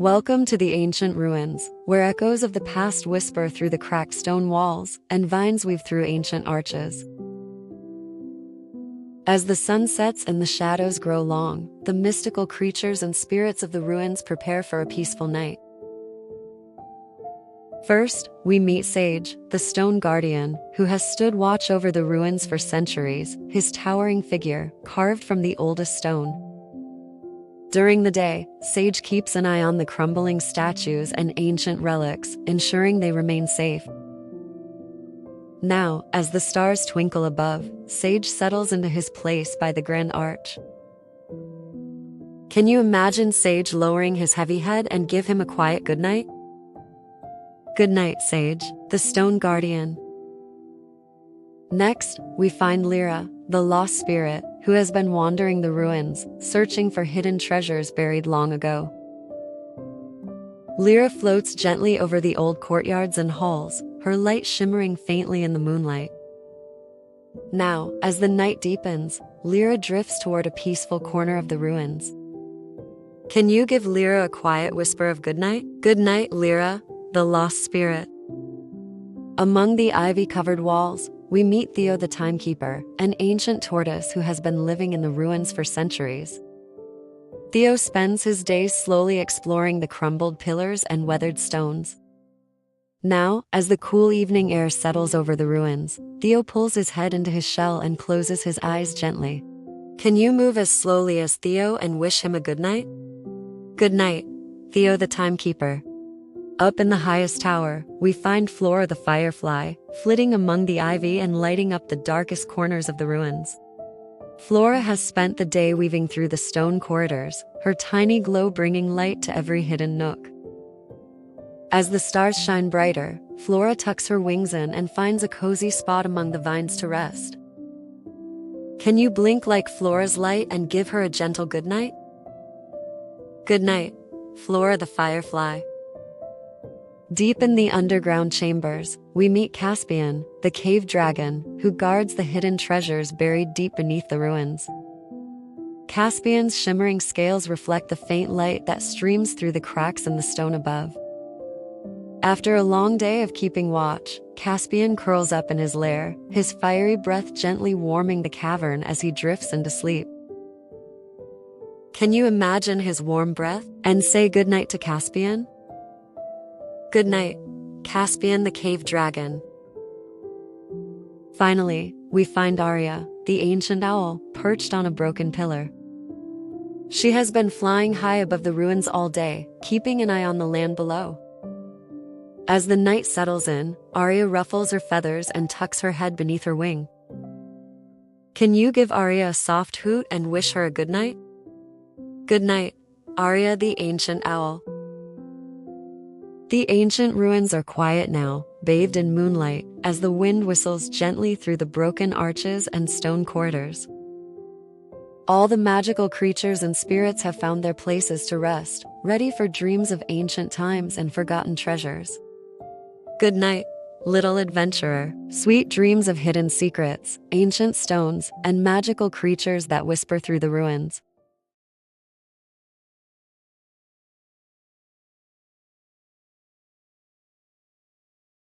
Welcome to the ancient ruins, where echoes of the past whisper through the cracked stone walls and vines weave through ancient arches. As the sun sets and the shadows grow long, the mystical creatures and spirits of the ruins prepare for a peaceful night. First, we meet Sage, the stone guardian, who has stood watch over the ruins for centuries, his towering figure carved from the oldest stone. During the day, Sage keeps an eye on the crumbling statues and ancient relics, ensuring they remain safe. Now, as the stars twinkle above, Sage settles into his place by the grand arch. Can you imagine Sage lowering his heavy head and give him a quiet goodnight? Good night, Sage, the stone guardian. Next, we find Lira, the Lost Spirit, who has been wandering the ruins, searching for hidden treasures buried long ago. Lira floats gently over the old courtyards and halls, her light shimmering faintly in the moonlight. Now, as the night deepens, Lira drifts toward a peaceful corner of the ruins. Can you give Lira a quiet whisper of goodnight? Good night, Lira, the Lost Spirit. Among the ivy-covered walls, we meet Theo the Timekeeper, an ancient tortoise who has been living in the ruins for centuries. Theo spends his days slowly exploring the crumbled pillars and weathered stones. Now, as the cool evening air settles over the ruins, Theo pulls his head into his shell and closes his eyes gently. Can you move as slowly as Theo and wish him a good night? Good night, Theo the Timekeeper. Up in the highest tower, we find Flora the Firefly, flitting among the ivy and lighting up the darkest corners of the ruins. Flora has spent the day weaving through the stone corridors, her tiny glow bringing light to every hidden nook. As the stars shine brighter, Flora tucks her wings in and finds a cozy spot among the vines to rest. Can you blink like Flora's light and give her a gentle goodnight? Good night, Flora the Firefly. Deep in the underground chambers, we meet Caspian, the cave dragon, who guards the hidden treasures buried deep beneath the ruins. Caspian's shimmering scales reflect the faint light that streams through the cracks in the stone above. After a long day of keeping watch, Caspian curls up in his lair, his fiery breath gently warming the cavern as he drifts into sleep. Can you imagine his warm breath and say goodnight to Caspian? Good night, Caspian the Cave Dragon. Finally, we find Aria, the Ancient Owl, perched on a broken pillar. She has been flying high above the ruins all day, keeping an eye on the land below. As the night settles in, Aria ruffles her feathers and tucks her head beneath her wing. Can you give Aria a soft hoot and wish her a good night? Good night, Aria the Ancient Owl. The ancient ruins are quiet now, bathed in moonlight, as the wind whistles gently through the broken arches and stone corridors. All the magical creatures and spirits have found their places to rest, ready for dreams of ancient times and forgotten treasures. Good night, little adventurer. Sweet dreams of hidden secrets, ancient stones, and magical creatures that whisper through the ruins.